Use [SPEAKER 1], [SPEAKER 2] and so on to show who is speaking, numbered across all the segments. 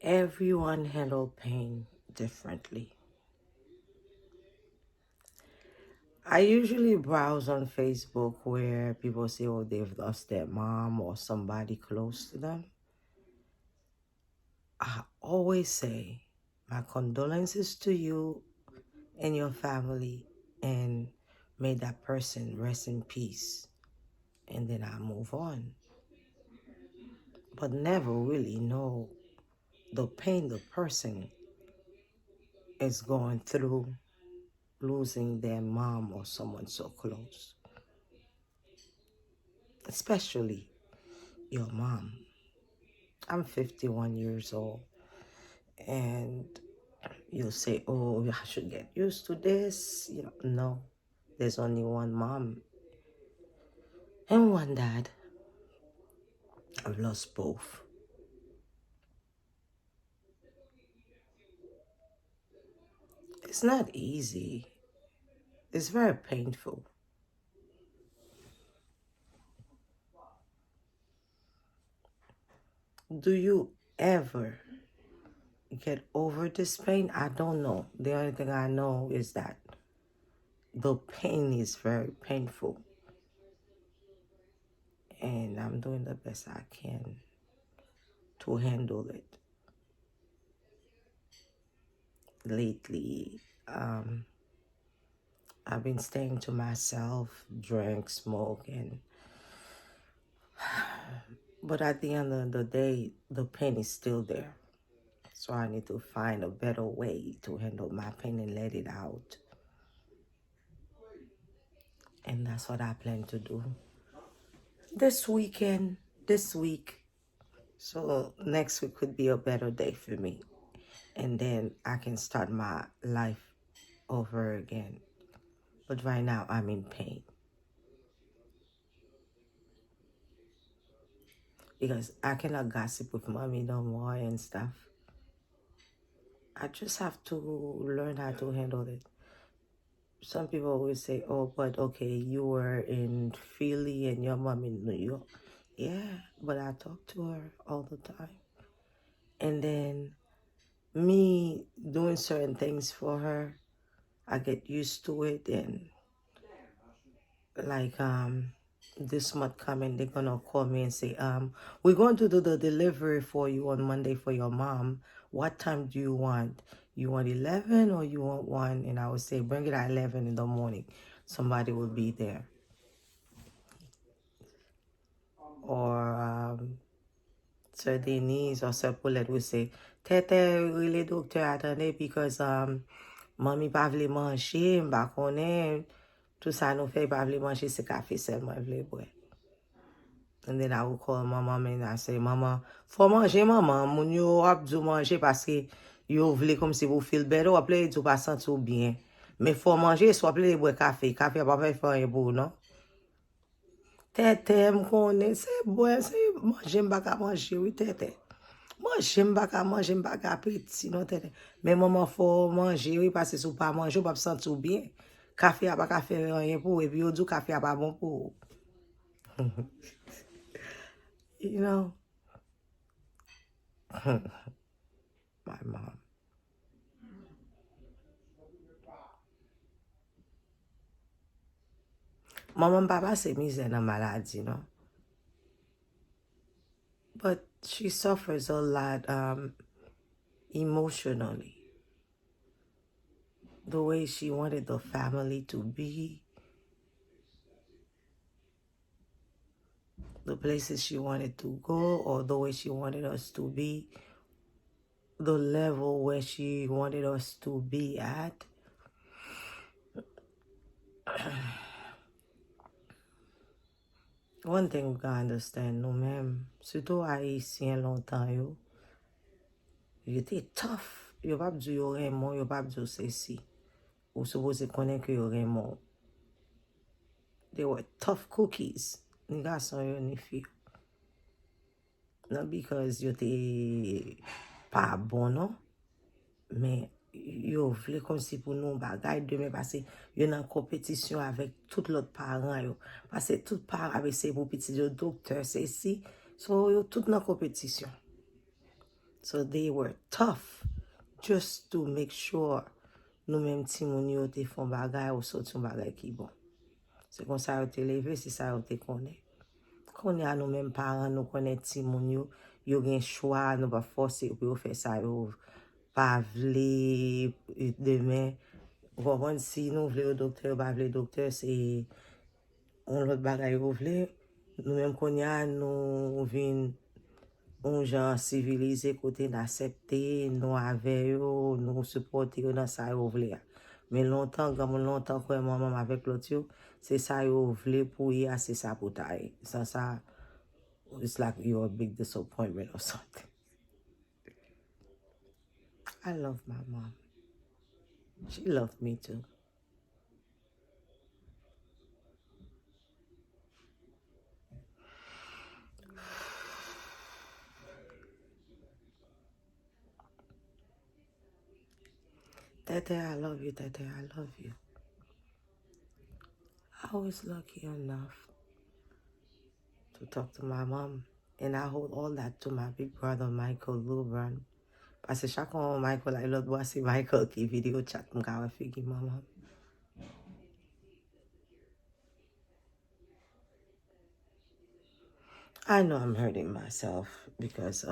[SPEAKER 1] Everyone handle pain differently. I usually browse on Facebook where people say, oh, they've lost their mom or somebody close to them. I always say, my condolences to you and your family, and may that person rest in peace. And then I move on. But never really know the pain the person is going through losing their mom or someone so close. Especially your mom. I'm 51 years old, and you'll say, oh, I should get used to this. No, there's only one mom and one dad. I've lost both. It's not easy. It's very painful. Do you ever get over this pain? I don't know. The only thing I know is that the pain is very painful. And I'm doing the best I can to handle it. Lately, I've been staying to myself, drink, smoke, but at the end of the day, the pain is still there. So I need to find a better way to handle my pain and let it out. And that's what I plan to do this week. So next week could be a better day for me. And then I can start my life over again. But right now, I'm in pain. Because I cannot gossip with mommy no more and stuff. I just have to learn how to handle it. Some people always say, oh, but okay, you were in Philly and your mom in New York. Yeah, but I talk to her all the time. And then me doing certain things for her, I get used to it. And like this month coming, they're gonna call me and say, we're going to do the delivery for you on Monday for your mom. What time do you want? You want 11 or you want 1? And I would say, bring it at 11 in the morning. Somebody will be there. Or Sir Denise or Sir Paulette will say, Tete, really doctor attendez because mommy pa vle manger, mba konen, tout ça nous fait pa vle manger, c'est café seulement vle boire. And then I will call my mom and I say, Mama, faut manger, maman. Moun yo ap dou manger parce que yo vle comme si vous feel better, ou ap le dou pa senti ou bien. Mais faut manger, so ap le boire café. Café pa fè fè yon pou, non? Tete, m'konnen, c'est bon, c'est manger, m'baka manger, oui, tete. Manger, m'baka manger, m'baka appétit, non, tete. Mais maman, faut manger, oui, parce que si ou pas manger, ou pas senti ou bien. Café a pas fè rien pour, et puis ou dou café a pas bon pour. You know? My mom. Maman papa se misè nan maladi, no? But she suffers a lot emotionally. The way she wanted the family to be, the places she wanted to go, or the way she wanted us to be, the level where she wanted us to be at. One thing we can understand, nou men, surtout Haïtien longtemps yo te tough. Yo pap di yo réponn, yo pap di yo se si. Ou suppose konnen ke yo réponn. They were tough cookies. Ni gason yo ni fi. Not because yo te pa bon, no? Men yo vle kom si pou nou bagay deme pase yo nan kompetisyon avèk tout lot paran yo. Pase tout par avè se pou piti yo doktor, se si. So yo tout nan kompetisyon. So they were tough just to make sure nous même ti moun yo te font bagay ou sot yon bagay ki bon. C'est comme ça yo te leve, c'est ça yo te konnen. Konnen a nous même parents, nous konnen ti moun yo gen choix, nous pas forcer pour yo faire ça yo pas vle demain. Vous si nous vle au docteur, pas vle docteur, c'est on l'autre bagay yo vle. Nous même konnen nous vin on gens civilisé côté d'accepter nous avec yo nous supporter dans ça yo vle mais longtemps comme longtemps quoi maman avec l'autre c'est ça yo vle pour y c'est ça pour taille sans ça it's like you're a big disappointment or something. I love my mom. She loved me too. Tete, I love you. Tete, I love you. I was lucky enough to talk to my mom. And I hold all that to my big brother, Michael Lubran. Parce que chaque fois, Michael, I love voir c'est Michael qui vidéo chat m'kawa figi maman. I know I'm hurting myself because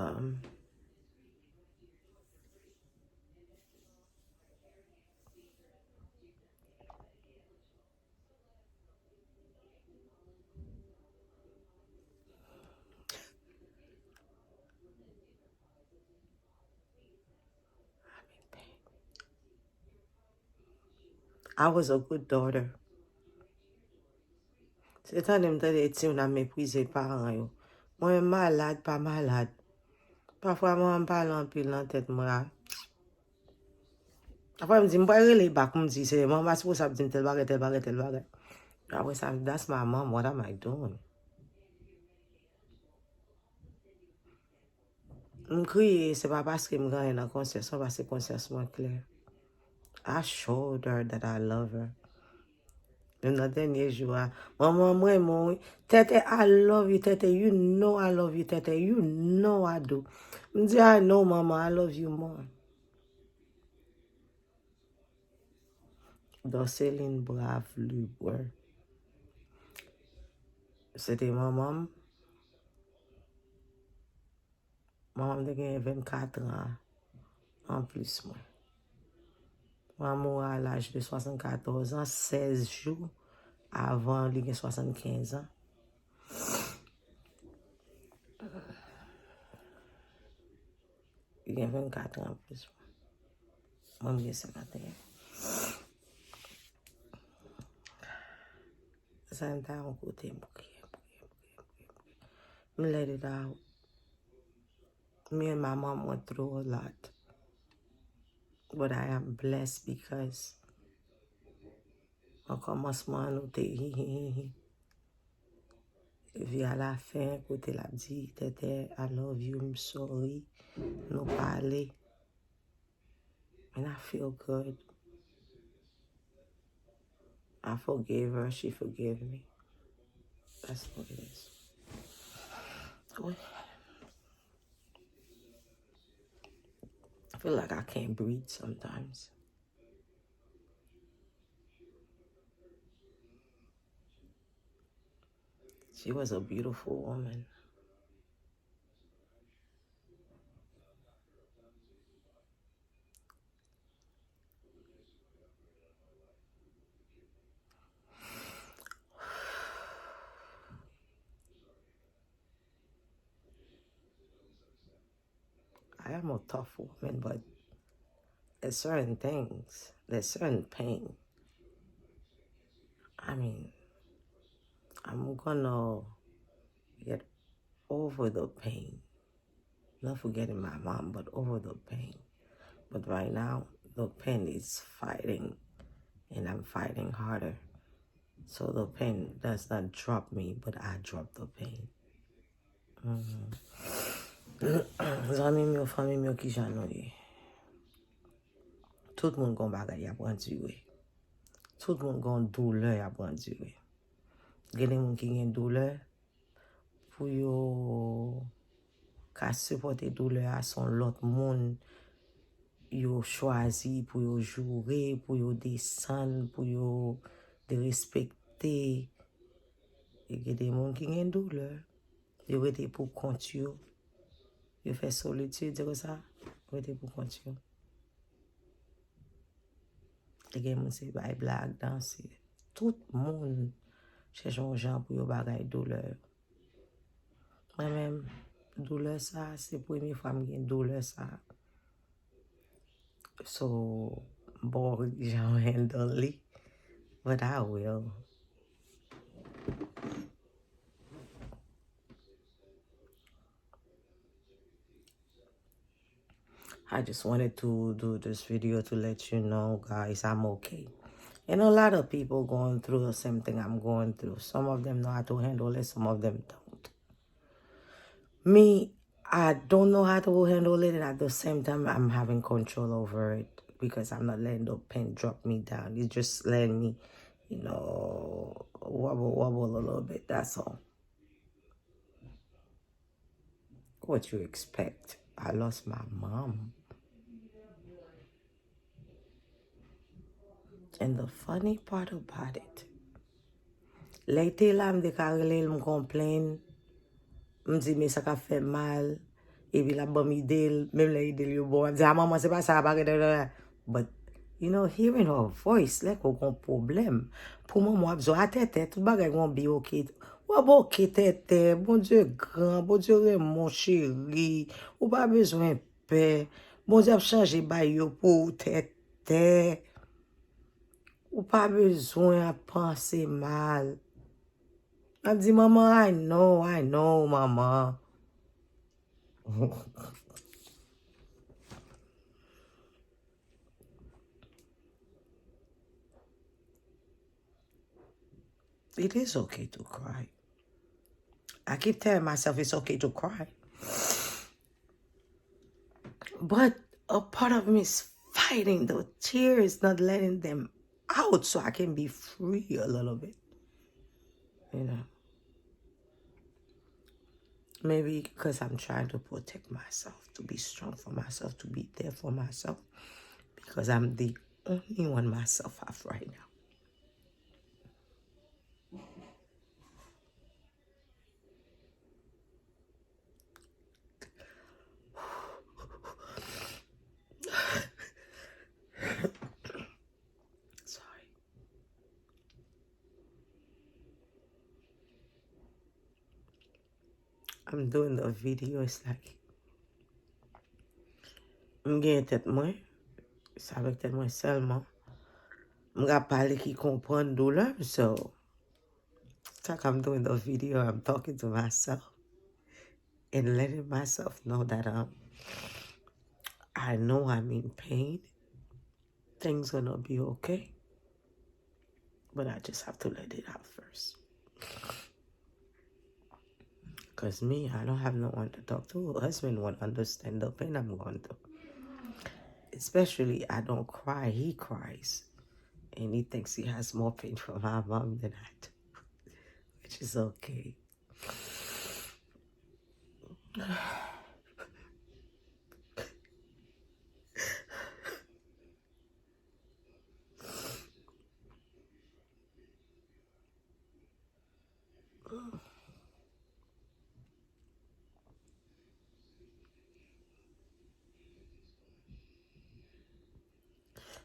[SPEAKER 1] I was a good daughter. C'est tant de me dire on a méprisé parents yo. Moi malade, pas malade. Parfois moi me parle en pile dans tête moi. Après me dit m'pa relé back me dit c'est maman c'est pour ça me dit tel bagay tel bagay tel bagay. Après ça that's my mom, what am I doing? Me crier c'est pas parce que me gagne dans conscience parce que conscience moi clair. I showed her that I love her. Même dans le dernier jour, maman, moi, Tete, I love you, Tete, you know I love you, Tete, you know I do. Me dit, I know, mama, I love you more. Céline Brave, Lubre. C'était maman. Maman a 24 ans en plus, moi. Maman à l'âge de 74 ans, 16 jours avant, il a 75 ans. Il a 24 ans en plus. Moi, j'ai 51. Ça me t'a côté, me let it out. Me and my mom went through a lot. But I am blessed because en commencement, nous t'es vi à la fin, côté la dit, Tete, I love you, I'm sorry. Nous parler. And I feel good. I forgave her, she forgave me. That's what it is. Oui. I feel like I can't breathe sometimes. She was a beautiful woman. I am a tough woman, but there's certain things, there's certain pain. I mean, I'm gonna get over the pain. Not forgetting my mom, but over the pain. But right now, the pain is fighting, and I'm fighting harder. So the pain does not drop me, but I drop the pain. Zami myo, fami myo ki jan nou ye. Tout moun gon bagay ap endure. Tout moun gon douleur ap endure. Genen moun ki gen douleur, pou yo ka supporter douleur à son l'autre moun, yo choisi pour yo jouer, pour yo descendre, pour yo de respecter. Il y a des gens qui ont une douleur. Yo rete pour continuer. Yo fait solitude, c'est comme ça. Rete pour continuer. Il y a des gens qui ont blague, danser. Tout le monde cherche un gens pour yo bagay douleur. Moi-même, douleur ça, c'est la première fois que j'ai une douleur ça. So, bon, j'en handle it, but I will. I just wanted to do this video to let you know, guys, I'm okay. And a lot of people going through the same thing I'm going through. Some of them know how to handle it, some of them don't. Me, I don't know how to handle it, and at the same time, I'm having control over it because I'm not letting the pain drop me down. It's just letting me, you know, wobble a little bit, that's all. What you expect? I lost my mom. And the funny part about it, l'été là, me décarrelé, me complain, me dit mais ça a fait mal, et puis la bonne idée, même la idée yo bon, me dit ah maman c'est pas ça, but you know, hearing her voice, like aucun problème. Pour moi, je dis, tête, tout bagay gon bi ok. Ou bon ok tête, bon Dieu grand, bon Dieu mon chéri, ou pas besoin de paix, bon Dieu a changé bay yo pour tête. Ou pas besoin de penser mal. Elle dit, maman, I know, maman. It is okay to cry. I keep telling myself it's okay to cry. But a part of me is fighting the tears, not letting them out so I can be free a little bit. You know. Maybe because I'm trying to protect myself, to be strong for myself, to be there for myself. Because I'm the only one myself have right now. Sorry. I'm doing the video, it's like I'm getting tête moi. C'est avec tête moi seulement. I'm gonna palé qui konpwann doulèm, so it's like I'm doing the video, I'm talking to myself and letting myself know that I know I'm in pain. Things gonna be okay. But I just have to let it out first. Because me, I don't have no one to talk to. My husband won't understand the pain I'm going through. Especially, I don't cry, he cries. And he thinks he has more pain for my mom than I do. Which is okay.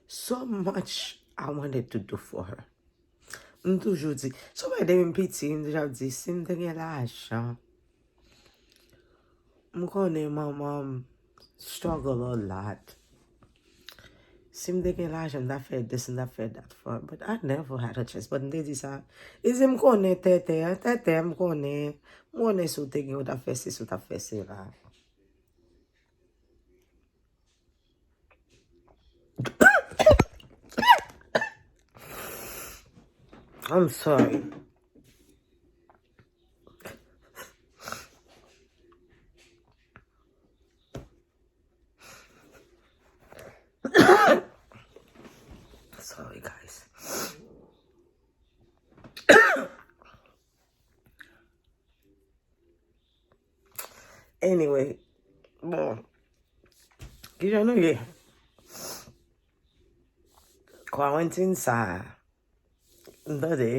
[SPEAKER 1] So much I wanted to do for her. M toujou di, so mwen dem piti, m deja di, si m te gen la ajan, m konen maman struggle a lot. Si m te gen la ajan, da fe this and da fe that for her, but I never had a chance. But m te di sa, izi m konen tete, m konen sou te gen ou ta fe si, sou ta fe si la. I'm sorry. Sorry, guys. Anyway, Bon, ki jan nou ye? Quarantine sa, ndode,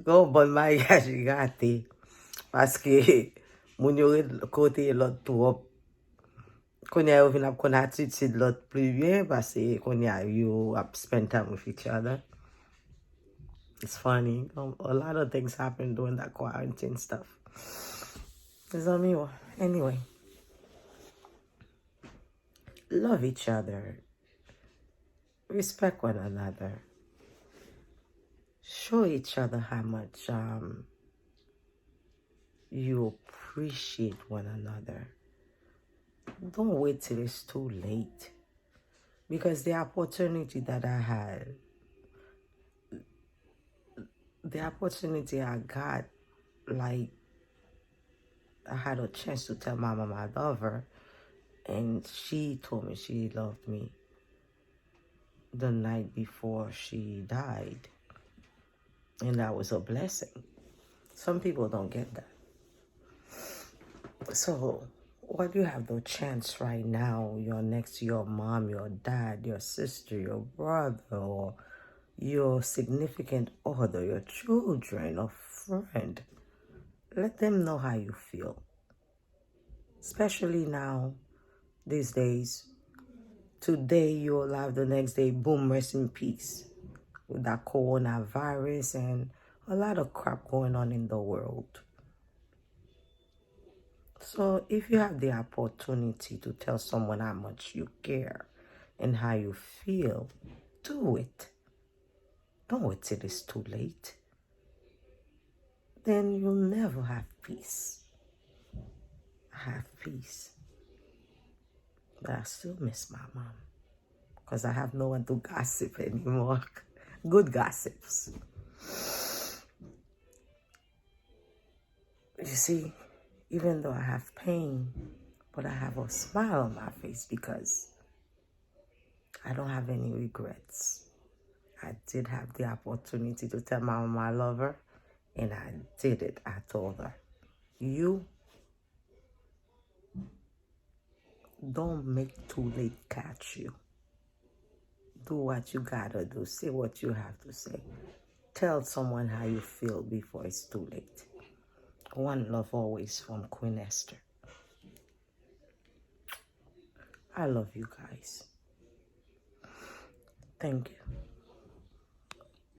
[SPEAKER 1] kon bon mariage gâté. Paske moun yo kote lot trop. Konya yo vin ap kon attitude lot plus bien. Paske konya yo ap spend time with each other. It's funny. A lot of things happen during that quarantine stuff. It's on me. Anyway. Love each other. Respect one another. Show each other how much you appreciate one another. Don't wait till it's too late. Because the opportunity that I had, the opportunity I got, like, I had a chance to tell Mama I love her, and she told me she loved me the night before she died. And that was a blessing. Some people don't get that. So, what you have the chance right now, you're next to your mom, your dad, your sister, your brother, or your significant other, your children, or friend. Let them know how you feel. Especially now, these days. Today you're alive, the next day, boom, rest in peace. With that coronavirus and a lot of crap going on in the world. So if you have the opportunity to tell someone how much you care and how you feel, do it. Don't wait till it's too late. Then you'll never have peace. I have peace. But I still miss my mom. Because I have no one to gossip anymore. Good gossips. You see, even though I have pain, but I have a smile on my face because I don't have any regrets. I did have the opportunity to tell my mom I love her, and I did it. I told her, you don't make too late catch you. Do what you gotta do. Say what you have to say. Tell someone how you feel before it's too late. One love always from Queen Esther. I love you guys. Thank you.